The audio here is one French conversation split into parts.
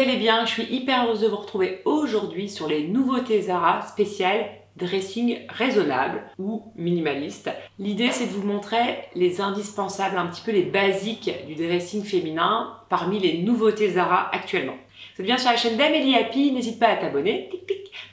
allez bien, je suis hyper heureuse de vous retrouver aujourd'hui sur les nouveautés Zara spéciales dressing raisonnable ou minimaliste. L'idée c'est de vous montrer les indispensables, un petit peu les basiques du dressing féminin parmi les nouveautés Zara actuellement. Vous êtes bien sur la chaîne d'Amélie Happy, n'hésite pas à t'abonner.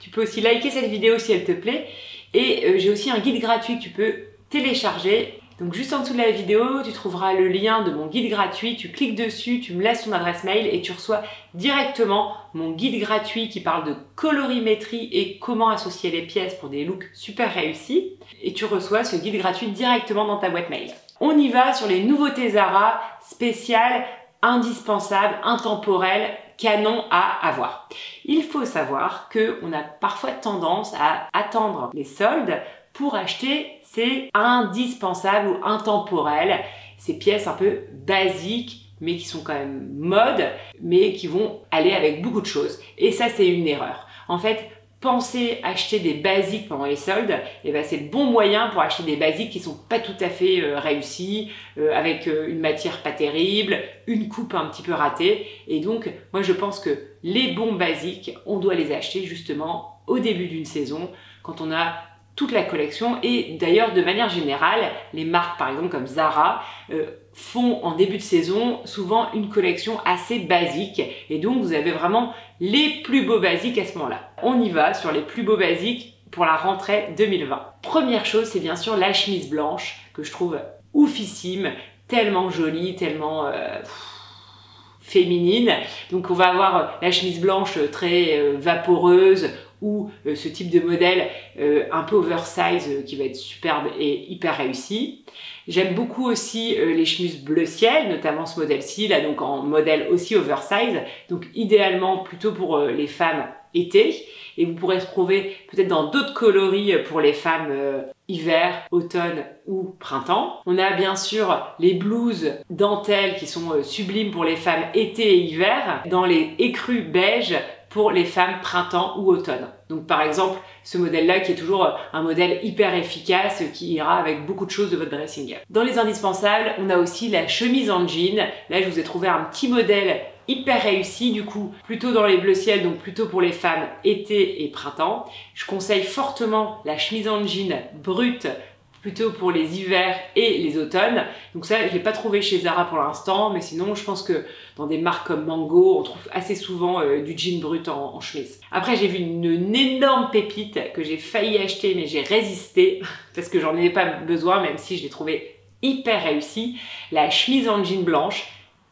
Tu peux aussi liker cette vidéo si elle te plaît. Et j'ai aussi un guide gratuit que tu peux télécharger. Donc juste en dessous de la vidéo, tu trouveras le lien de mon guide gratuit. Tu cliques dessus, tu me laisses ton adresse mail et tu reçois directement mon guide gratuit qui parle de colorimétrie et comment associer les pièces pour des looks super réussis. Et tu reçois ce guide gratuit directement dans ta boîte mail. On y va sur les nouveautés Zara spéciales, indispensables, intemporelles, canon à avoir. Il faut savoir qu'on a parfois tendance à attendre les soldes pour acheter ces indispensables ou intemporels, ces pièces un peu basiques mais qui sont quand même mode, mais qui vont aller avec beaucoup de choses. Et ça, c'est une erreur. En fait, penser acheter des basiques pendant les soldes, et ben c'est le bon moyen pour acheter des basiques qui sont pas tout à fait réussis, avec une matière pas terrible, une coupe un petit peu ratée. Et donc, moi je pense que les bons basiques, on doit les acheter justement au début d'une saison, quand on a toute la collection. Et d'ailleurs, de manière générale, les marques par exemple comme Zara font en début de saison souvent une collection assez basique. Et donc, vous avez vraiment les plus beaux basiques à ce moment-là. On y va sur les plus beaux basiques pour la rentrée 2020. Première chose, c'est bien sûr la chemise blanche que je trouve oufissime, tellement jolie, tellement féminine. Donc on va avoir la chemise blanche très vaporeuse ou ce type de modèle un peu oversize qui va être superbe et hyper réussi. J'aime beaucoup aussi les chemises bleu ciel, notamment ce modèle-ci, là donc en modèle aussi oversize, donc idéalement plutôt pour les femmes été, et vous pourrez trouver peut-être dans d'autres coloris pour les femmes hiver, automne ou printemps. On a bien sûr les blouses dentelles qui sont sublimes pour les femmes été et hiver, dans les écrus beige pour les femmes printemps ou automne. Donc par exemple, ce modèle-là qui est toujours un modèle hyper efficace qui ira avec beaucoup de choses de votre dressing. Dans les indispensables, on a aussi la chemise en jean. Là, je vous ai trouvé un petit modèle hyper réussi, du coup, plutôt dans les bleus ciel, donc plutôt pour les femmes été et printemps. Je conseille fortement la chemise en jean brute, plutôt pour les hivers et les automnes. Donc ça, je ne l'ai pas trouvé chez Zara pour l'instant, mais sinon, je pense que dans des marques comme Mango, on trouve assez souvent du jean brut en chemise. Après, j'ai vu une énorme pépite que j'ai failli acheter, mais j'ai résisté parce que j'en ai pas besoin, même si je l'ai trouvé hyper réussi. La chemise en jean blanche.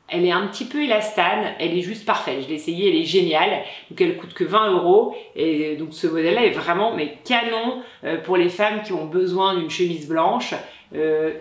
Elle est un petit peu élastane, elle est juste parfaite. Je l'ai essayée, elle est géniale. Donc elle coûte que 20 €. Et donc ce modèle-là est vraiment canon pour les femmes qui ont besoin d'une chemise blanche,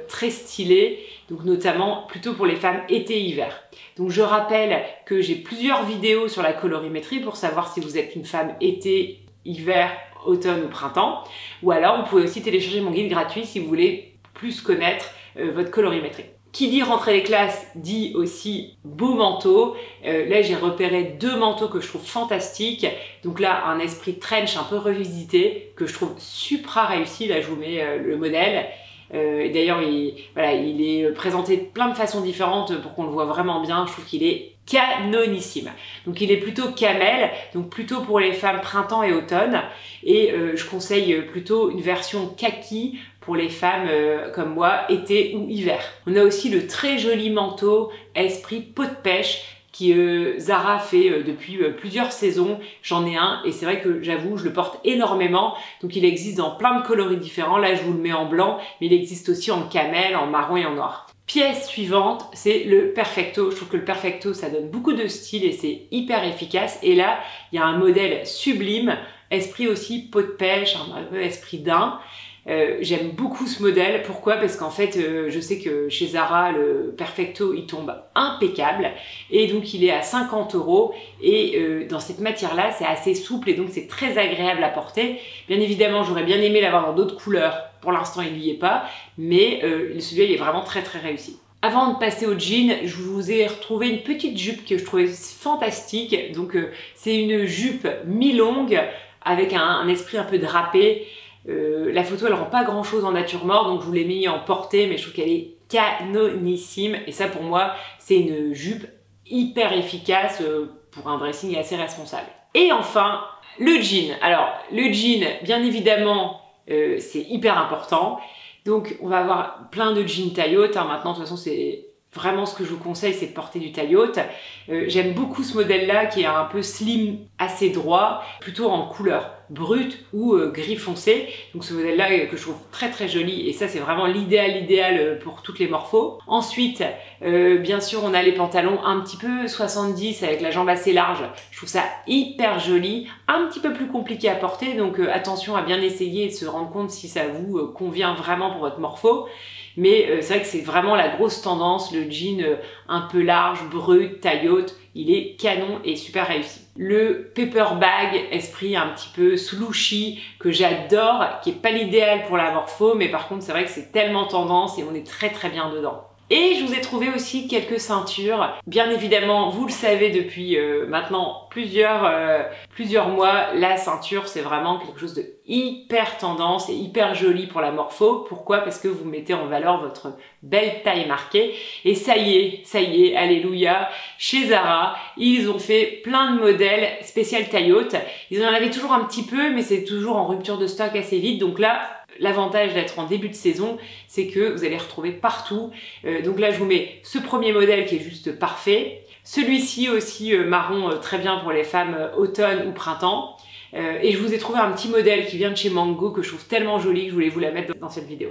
très stylée. Donc notamment plutôt pour les femmes été-hiver. Donc je rappelle que j'ai plusieurs vidéos sur la colorimétrie pour savoir si vous êtes une femme été, hiver, automne ou printemps. Ou alors vous pouvez aussi télécharger mon guide gratuit si vous voulez plus connaître votre colorimétrie. Qui dit rentrée des classes dit aussi beau manteau. Là, j'ai repéré deux manteaux que je trouve fantastiques. Donc là, un esprit trench un peu revisité que je trouve super réussi. Là, je vous mets le modèle. D'ailleurs, il est présenté de plein de façons différentes pour qu'on le voit vraiment bien. Je trouve qu'il est canonissime. Donc il est plutôt camel, donc plutôt pour les femmes printemps et automne. Et je conseille plutôt une version kaki pour les femmes comme moi, été ou hiver. On a aussi le très joli manteau esprit peau de pêche qui Zara fait depuis plusieurs saisons. J'en ai un et c'est vrai que j'avoue, je le porte énormément. Donc il existe dans plein de coloris différents. Là, je vous le mets en blanc, mais il existe aussi en camel, en marron et en noir. Pièce suivante, c'est le perfecto. Je trouve que le perfecto, ça donne beaucoup de style et c'est hyper efficace. Et là, il y a un modèle sublime, esprit aussi peau de pêche, un peu esprit daim. J'aime beaucoup ce modèle. Pourquoi? Parce qu'en fait, je sais que chez Zara, le perfecto, il tombe impeccable. Et donc, il est à 50 €. Et dans cette matière-là, c'est assez souple et donc c'est très agréable à porter. Bien évidemment, j'aurais bien aimé l'avoir dans d'autres couleurs. Pour l'instant, il n'y est pas. Mais celui-là, il est vraiment très très réussi. Avant de passer au jean, je vous ai retrouvé une petite jupe que je trouvais fantastique. Donc, c'est une jupe mi-longue avec un esprit un peu drapé. La photo elle rend pas grand chose en nature morte, donc je vous l'ai mis en portée, mais je trouve qu'elle est canonissime et ça pour moi c'est une jupe hyper efficace pour un dressing assez responsable. Et enfin, le jean. Alors, le jean, bien évidemment, c'est hyper important. Donc, on va avoir plein de jeans taille haute. Maintenant, de toute façon, c'est vraiment ce que je vous conseille, c'est de porter du taille haute. J'aime beaucoup ce modèle-là qui est un peu slim, assez droit, plutôt en couleur brute ou gris foncé. Donc ce modèle-là que je trouve très très joli et ça c'est vraiment l'idéal pour toutes les morphos. Ensuite, bien sûr, on a les pantalons un petit peu 70 avec la jambe assez large. Je trouve ça hyper joli, un petit peu plus compliqué à porter, donc attention à bien essayer et de se rendre compte si ça vous convient vraiment pour votre morpho. Mais c'est vrai que c'est vraiment la grosse tendance, le jean un peu large, brut, taille haute, il est canon et super réussi. Le paper bag, esprit un petit peu slouchy, que j'adore, qui est pas l'idéal pour la morpho, mais par contre c'est vrai que c'est tellement tendance et on est très très bien dedans. Et je vous ai trouvé aussi quelques ceintures. Bien évidemment, vous le savez depuis maintenant plusieurs mois, la ceinture c'est vraiment quelque chose de hyper tendance et hyper joli pour la morpho. Pourquoi? Parce que vous mettez en valeur votre belle taille marquée. Et ça y est, alléluia, chez Zara, ils ont fait plein de modèles spécial taille haute. Ils en avaient toujours un petit peu, mais c'est toujours en rupture de stock assez vite. Donc là, l'avantage d'être en début de saison, c'est que vous allez retrouver partout. Donc là, je vous mets ce premier modèle qui est juste parfait. Celui-ci aussi marron, très bien pour les femmes automne ou printemps. Et je vous ai trouvé un petit modèle qui vient de chez Mango que je trouve tellement joli que je voulais vous la mettre dans cette vidéo.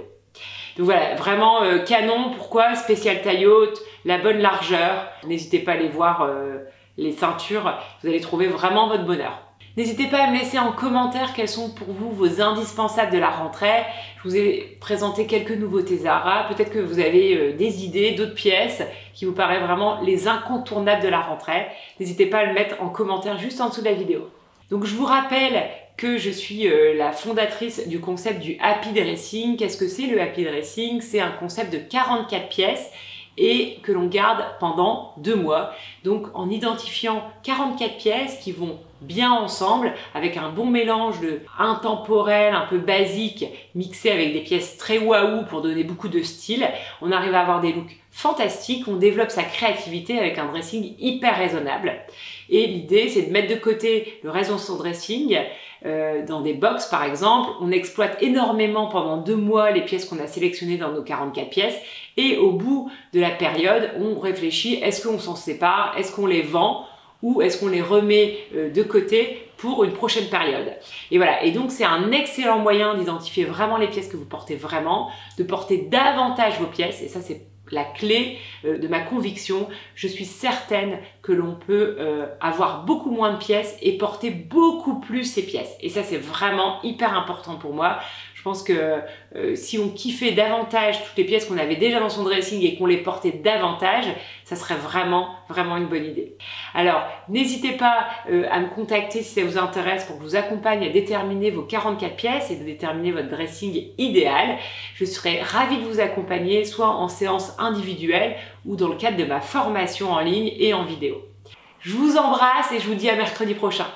Donc voilà, vraiment canon. Pourquoi? Spécial taille haute, la bonne largeur. N'hésitez pas à aller voir les ceintures, vous allez trouver vraiment votre bonheur. N'hésitez pas à me laisser en commentaire quels sont pour vous vos indispensables de la rentrée. Je vous ai présenté quelques nouveautés Zara. Peut-être que vous avez des idées, d'autres pièces qui vous paraissent vraiment les incontournables de la rentrée. N'hésitez pas à le mettre en commentaire juste en dessous de la vidéo. Donc je vous rappelle que je suis la fondatrice du concept du Happy Dressing. Qu'est-ce que c'est le Happy Dressing? C'est un concept de 44 pièces et que l'on garde pendant 2 mois. Donc en identifiant 44 pièces qui vont bien ensemble avec un bon mélange de intemporel, un peu basique, mixé avec des pièces très waouh pour donner beaucoup de style, on arrive à avoir des looks fantastiques, on développe sa créativité avec un dressing hyper raisonnable. Et l'idée, c'est de mettre de côté le reste de son dressing dans des box par exemple. On exploite énormément pendant 2 mois les pièces qu'on a sélectionnées dans nos 44 pièces et au bout de la période, on réfléchit, est-ce qu'on s'en sépare, est-ce qu'on les vend ou est-ce qu'on les remet de côté pour une prochaine période. Et voilà, et donc c'est un excellent moyen d'identifier vraiment les pièces que vous portez vraiment, de porter davantage vos pièces, et ça c'est la clé de ma conviction. Je suis certaine que l'on peut avoir beaucoup moins de pièces et porter beaucoup plus ces pièces. Et ça c'est vraiment hyper important pour moi. Je pense que si on kiffait davantage toutes les pièces qu'on avait déjà dans son dressing et qu'on les portait davantage, ça serait vraiment une bonne idée. Alors, n'hésitez pas à me contacter si ça vous intéresse pour que je vous accompagne à déterminer vos 44 pièces et de déterminer votre dressing idéal. Je serai ravie de vous accompagner, soit en séance individuelle ou dans le cadre de ma formation en ligne et en vidéo. Je vous embrasse et je vous dis à mercredi prochain.